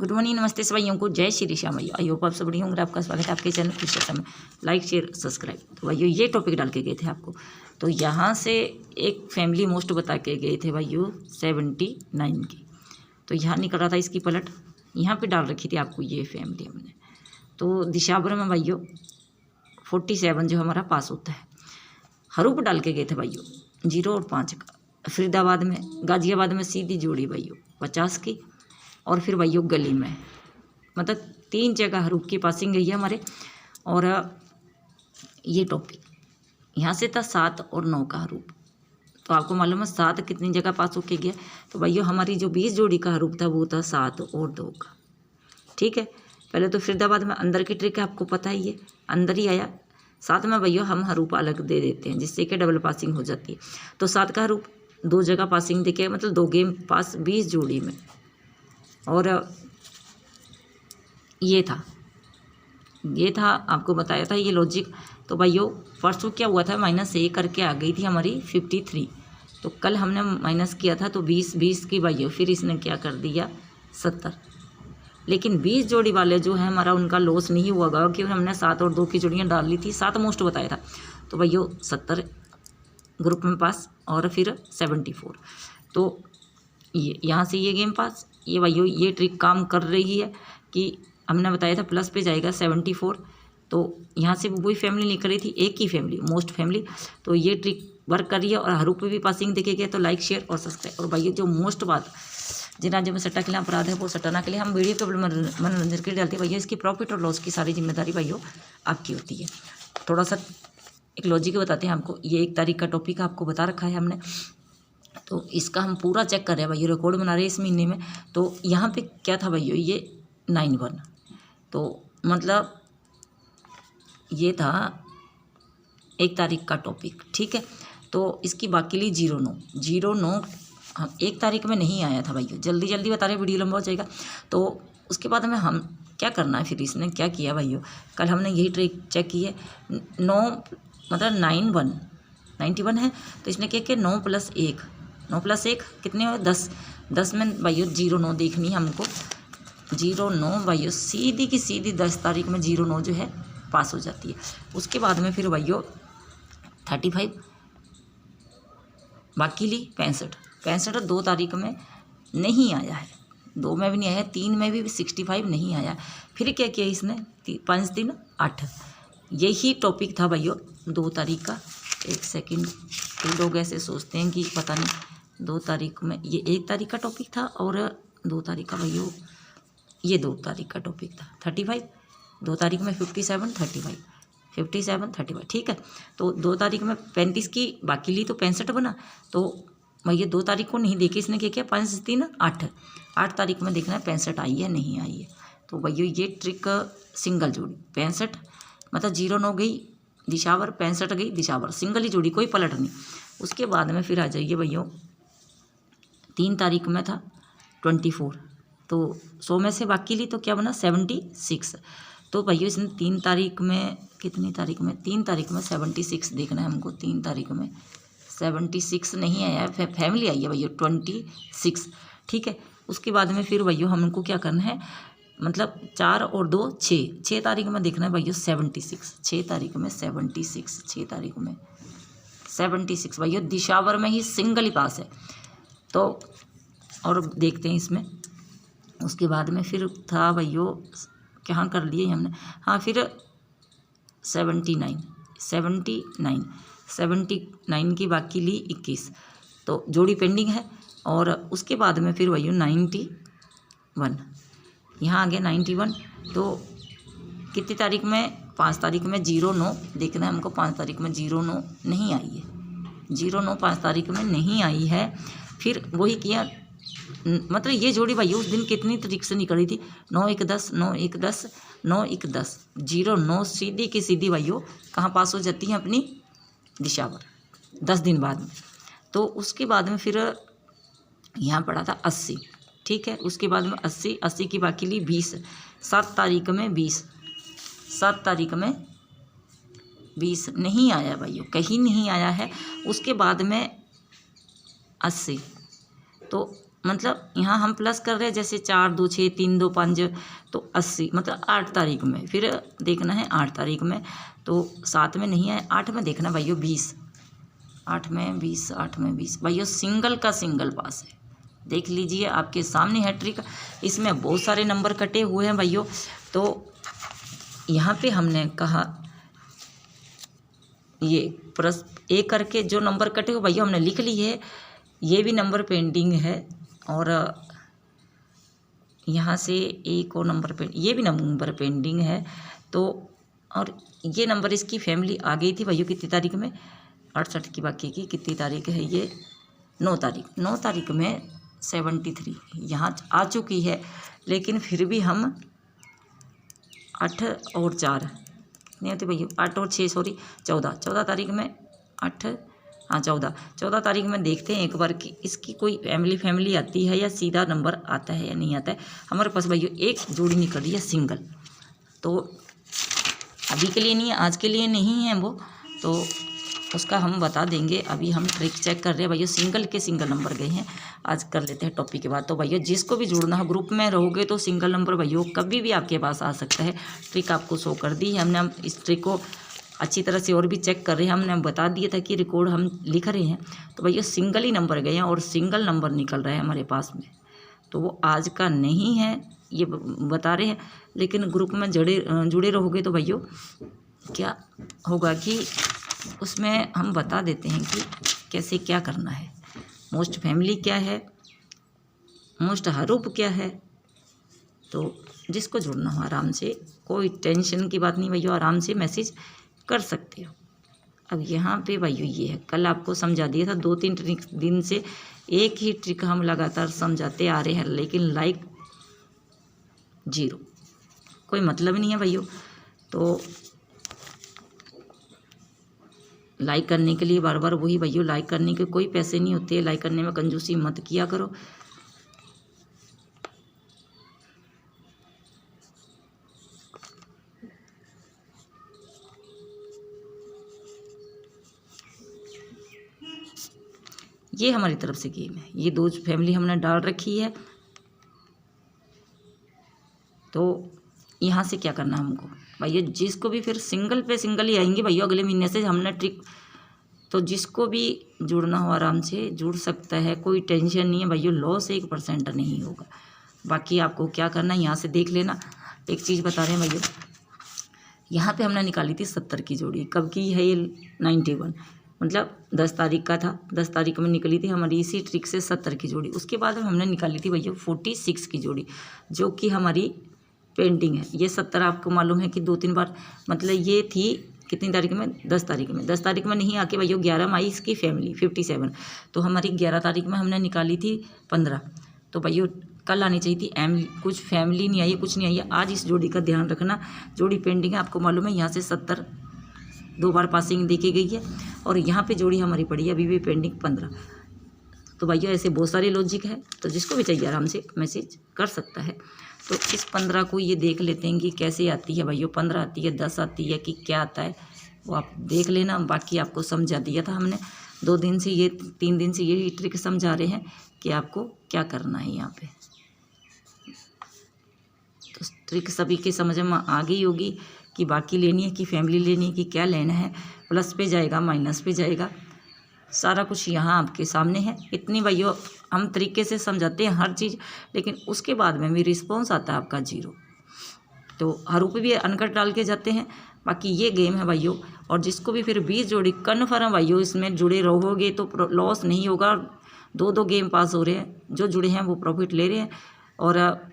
Good morning, नमस्ते सभी भाइयों को, जय श्री श्याम भाइयों। आई होप आप सब बढ़िया होंगे। आपका स्वागत है आपके चैनल कृषि में। Like share subscribe. तो भाइयों ये टॉपिक डाल के गए थे आपको, तो यहाँ से एक फैमिली मोस्ट बता के गए थे भाइयों 79 की। तो यहाँ निकल रहा था इसकी पलट, यहाँ पे डाल रखी थी आपको ये फैमिली हमने। तो दिशावर में भाइयों 47 जो हमारा पास होता है। हरूप डाल के गए थे भाइयों 0 और 5 का। फरीदाबाद में, गाजियाबाद में सीधी जोड़ी भाइयों 50 की। और फिर भाइयों गली में, मतलब 3 जगह हरूप की पासिंग गई है हमारे। और ये टॉपिक यहाँ से था 7 और 9 का हरूप। तो आपको मालूम है 7 कितनी जगह पास होके गया। तो भाइयों हमारी जो 20 जोड़ी का हरूप था वो था 7 और 2 का। ठीक है, पहले तो फरीदाबाद में अंदर की ट्रिक है, आपको पता ही है, अंदर ही आया। 7 में भैया हम हरूप अलग दे देते हैं जिससे कि डबल पासिंग हो जाती है। तो 7 का हरूप 2 जगह पासिंग देके, मतलब 2 गेम पास 20 जोड़ी में। और ये था आपको बताया था ये लॉजिक। तो भाइयों परसों क्या हुआ था, -1 करके आ गई थी हमारी 53। तो कल हमने माइनस किया था तो 20 की भाइयों, फिर इसने क्या कर दिया 70। लेकिन 20 जोड़ी वाले जो है हमारा उनका लॉस नहीं हुआ गा, क्योंकि हमने 7 और 2 की जोड़ियाँ डाल ली थी। 7 मोस्ट बताया था। तो भाइयों 70 ग्रुप में पास और फिर 74। तो ये यहाँ से ये गेम पास। ये भाइयों ये ट्रिक काम कर रही है कि हमने बताया था प्लस पे जाएगा 74। तो यहाँ से वही फैमिली निकल रही थी, एक ही फैमिली मोस्ट फैमिली। तो ये ट्रिक वर्क कर रही है। और हरूप पे भी पासिंग देखे गए। तो लाइक शेयर और सब्सक्राइब। और भाइयों जो मोस्ट बात, जिन राज्यों में सट्टा के लिए अपराध है वो सट्टाना के लिए हम वीडियो के मनोरंजन के लिए डालते हैं भैया। इसकी प्रॉफिट और लॉस की सारी जिम्मेदारी भाइयों आपकी होती है। थोड़ा सा एक लॉजिक बताते हैं आपको। ये 1 तारीख का टॉपिक आपको बता रखा है हमने। तो इसका हम पूरा चेक कर रहे हैं भाइयों, रिकॉर्ड बना रहे हैं इस महीने में। तो यहाँ पे क्या था भाइयों, ये 91। तो मतलब ये था 1 तारीख का टॉपिक। ठीक है, तो इसकी बाकी ली 09 हम 1 तारीख में नहीं आया था भाइयों। जल्दी बता रहे, वीडियो लंबा हो जाएगा। तो उसके बाद में हम क्या करना है, फिर इसने क्या किया भाइयों, कल हमने यही ट्रिक चेक की है। 9 मतलब 91 है। तो इसने क्या किया 9 + 1 कितने हो 10 में भाइयों 09 देखनी है हमको। 09 भाइयों सीधी की सीधी 10 तारीख में 09 जो है पास हो जाती है। उसके बाद में फिर भाइयों 35 बाकी ली 65 2 तारीख में नहीं आया है, 2 में भी नहीं आया, 3 में भी 65 नहीं आया। फिर क्या किया इसने 5 3 8। यही टॉपिक था भाइयों 2 तारीख का। 1 सेकंड, लोग ऐसे सोचते हैं कि पता नहीं 2 तारीख में, ये 1 तारीख का टॉपिक था और 2 तारीख का भाइयों ये 2 तारीख का टॉपिक था 35। 2 तारीख में 57 35। ठीक है, तो 2 तारीख में 35 की बाकी ली तो 65 बना। तो भैया 2 तारीख को नहीं देखे इसने क्या किया 5 3 8 तारीख में देखना है 65 आई है नहीं आई है। तो भैया ये ट्रिक सिंगल जोड़ी 65 मतलब 09 गई दिशावर, 65 गई दिशावर, सिंगल ही जोड़ी, कोई पलट नहीं। उसके बाद में फिर आ जाइए भैया 3 तारीख में था 24। तो 100 में से बाकी ली तो क्या बना 76। तो भैया इसने 3 तारीख में, कितनी तारीख में 3 तारीख में 76 देखना है हमको। 3 तारीख में 76 नहीं आया है, फैमिली आई है भैया 26। ठीक है, उसके बाद में फिर भैया हमको क्या करना है, मतलब 4 और 2 6 तारीख में देखना है भैया 76। 6 तारीख में 76, 6 तारीख में 76 भैया दिशावर में ही सिंगल ही पास है। तो और देखते हैं इसमें। उसके बाद में फिर था भैया क्या कर लिए हमने, हाँ फिर 79 की बाकी ली 21। तो जोड़ी पेंडिंग है। और उसके बाद में फिर भैया 91 यहाँ आ गया 91। तो कितनी तारीख में 5 तारीख में 09 देखना है हमको। 5 तारीख में 09 नहीं आई है, 09 5 तारीख में नहीं आई है। फिर वही किया, मतलब ये जोड़ी भाई उस दिन कितनी तारीख से निकली थी 9 1 10 9 1 10 9 1 10 09 सीधी की सीधी भाइयों कहाँ पास हो जाती हैं अपनी दिशावर 10 दिन बाद में। तो उसके बाद में फिर यहाँ पड़ा था 80। ठीक है, उसके बाद में 80 की बाकी ली 20। 7 तारीख में 20 नहीं आया भाइयों, कहीं नहीं आया है। उसके बाद में 80। तो मतलब यहाँ हम प्लस कर रहे हैं, जैसे 4 2 6 3 2 5 तो 80, मतलब 8 तारीख में। फिर देखना है 8 तारीख में, तो 7 में नहीं है, 8 में देखना भाइयों 20, 8 में 20, 8 में 20 भाइयों सिंगल का सिंगल पास है। देख लीजिए आपके सामने है ट्रिक। इसमें बहुत सारे नंबर कटे हुए हैं भाइयों। तो यहाँ पे हमने कहा ये प्लस ए करके जो नंबर कटे हुए भैया हमने लिख ली है, ये भी नंबर पेंडिंग है, और यहाँ से एक और नंबर ये भी नंबर पेंडिंग है। तो और ये नंबर इसकी फैमिली आ गई थी भैया कितनी तारीख में, 68 की बाकी की कितनी तारीख है ये, 9 तारीख, 9 तारीख में 73 यहाँ आ चुकी है। लेकिन फिर भी हम 8 और 4 नहीं होते भैया, 8 और 6 सॉरी 14 तारीख में 8 हाँ 14 तारीख में देखते हैं एक बार कि इसकी कोई फैमिली आती है या सीधा नंबर आता है या नहीं आता है। हमारे पास भैया एक जोड़ी निकल रही है सिंगल, तो अभी के लिए नहीं है, आज के लिए नहीं है वो, तो उसका हम बता देंगे। अभी हम ट्रिक चेक कर रहे हैं भैया, सिंगल के सिंगल नंबर गए हैं। आज कर लेते हैं टॉपिक के बाद। तो भैया जिसको भी जुड़ना है ग्रुप में रहोगे तो सिंगल नंबर भैया कभी भी आपके पास आ सकता है। ट्रिक आपको शो कर दी है हमने, हम इस ट्रिक को अच्छी तरह से और भी चेक कर रहे हैं। हमने बता दिया था कि रिकॉर्ड हम लिख रहे हैं, तो भैया सिंगल ही नंबर गए हैं और सिंगल नंबर निकल रहा है हमारे पास में। तो वो आज का नहीं है ये बता रहे हैं, लेकिन ग्रुप में जुड़े रहोगे तो भैया क्या होगा कि उसमें हम बता देते हैं कि कैसे क्या करना है। मोस्ट फैमिली क्या है, मोस्ट हरूप क्या है। तो जिसको जुड़ना हो आराम से, कोई टेंशन की बात नहीं भैया, आराम से मैसेज कर सकते हो। अब यहाँ पे भैया ये है, कल आपको समझा दिया था, 2-3 दिन से एक ही ट्रिक हम लगातार समझाते आ रहे हैं, लेकिन लाइक 0, कोई मतलब नहीं है भैया। तो लाइक करने के लिए बार बार वही भैया, लाइक करने के कोई पैसे नहीं होते, लाइक करने में कंजूसी मत किया करो। ये हमारी तरफ से गेम है, ये 2 फैमिली हमने डाल रखी है। तो यहाँ से क्या करना है हमको भैया, जिसको भी फिर सिंगल पे सिंगल ही आएंगे भैया अगले महीने से हमने ट्रिक। तो जिसको भी जुड़ना हो आराम से जुड़ सकता है, कोई टेंशन नहीं है भैया, लॉस 1% नहीं होगा। बाकी आपको क्या करना है यहाँ से देख लेना। एक चीज़ बता रहे हैं भैया, यहाँ पे हमने निकाली थी 70 की जोड़ी, कब की है ये 91, मतलब 10 तारीख का था, 10 तारीख में निकली थी हमारी इसी ट्रिक से 70 की जोड़ी। उसके बाद हमने निकाली थी भैया 46 की जोड़ी, जो कि हमारी पेंटिंग है। ये 70 आपको मालूम है कि 2-3 बार, मतलब ये थी कितनी तारीख में, 10 तारीख में, 10 तारीख में नहीं आके भैया 11 में आई इसकी फैमिली 57। तो हमारी 11 तारीख में हमने निकाली थी 15, तो भैया कल आनी चाहिए थी कुछ फैमिली नहीं आई, कुछ नहीं आई है। आज इस जोड़ी का ध्यान रखना, जोड़ी पेंडिंग है, आपको मालूम है यहाँ से 70 2 बार पासिंग देखी गई है, और यहाँ पे जोड़ी हमारी पड़ी है अभी भी पेंडिंग 15। तो भैया ऐसे बहुत सारे लॉजिक है, तो जिसको भी चाहिए आराम से मैसेज कर सकता है। तो इस 15 को ये देख लेते हैं कि कैसे आती है भैया, 15 आती है, 10 आती है कि क्या आता है, वो आप देख लेना। बाकी आपको समझा दिया था हमने 2 दिन से, ये 3 दिन से यही ट्रिक समझा रहे हैं कि आपको क्या करना है यहाँ पे। तो ट्रिक सभी के समझ में आ गई होगी कि बाकी लेनी है कि फैमिली लेनी है कि क्या लेना है, प्लस पे जाएगा माइनस पे जाएगा, सारा कुछ यहाँ आपके सामने है। इतनी भैया हम तरीके से समझाते हैं हर चीज़, लेकिन उसके बाद में भी रिस्पॉन्स आता है आपका 0। तो हर ऊपर भी अनकट डाल के जाते हैं। बाकी ये गेम है भाइयों, और जिसको भी फिर 20 जोड़ी कन्फर्म भाइयों इसमें जुड़े रहोगे तो लॉस नहीं होगा। 2 गेम पास हो रहे हैं, जो जुड़े हैं वो प्रॉफिट ले रहे हैं। और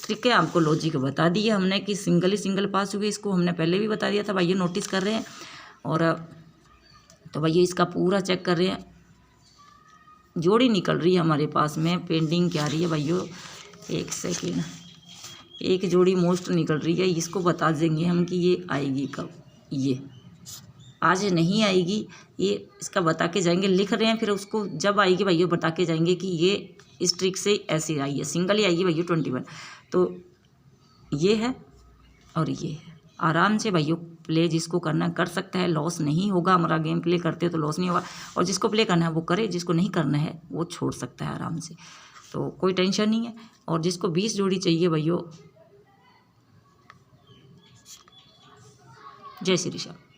ट्रिक है आपको लॉजिक बता दी है हमने कि सिंगल ही सिंगल पास हुई, इसको हमने पहले भी बता दिया था भैया, नोटिस कर रहे हैं। और तो भैया इसका पूरा चेक कर रहे हैं, जोड़ी निकल रही है हमारे पास में, पेंडिंग क्या रही है भैया, 1 सेकेंड, एक जोड़ी मोस्ट निकल रही है, इसको बता देंगे हम कि ये आएगी कब। ये आज नहीं आएगी, ये इसका बता के जाएंगे, लिख रहे हैं, फिर उसको जब आएगी भैया बता के जाएंगे कि ये इस ट्रिक से ऐसे आई है, सिंगल ही आएगी भैया 21। तो ये है और ये है, आराम से भैया प्ले जिसको करना कर सकता है, लॉस नहीं होगा। हमारा गेम प्ले करते तो लॉस नहीं होगा, और जिसको प्ले करना है वो करे, जिसको नहीं करना है वो छोड़ सकता है आराम से। तो तो कोई टेंशन नहीं है। और जिसको 20 जोड़ी चाहिए भाइयों, जय श्री राम।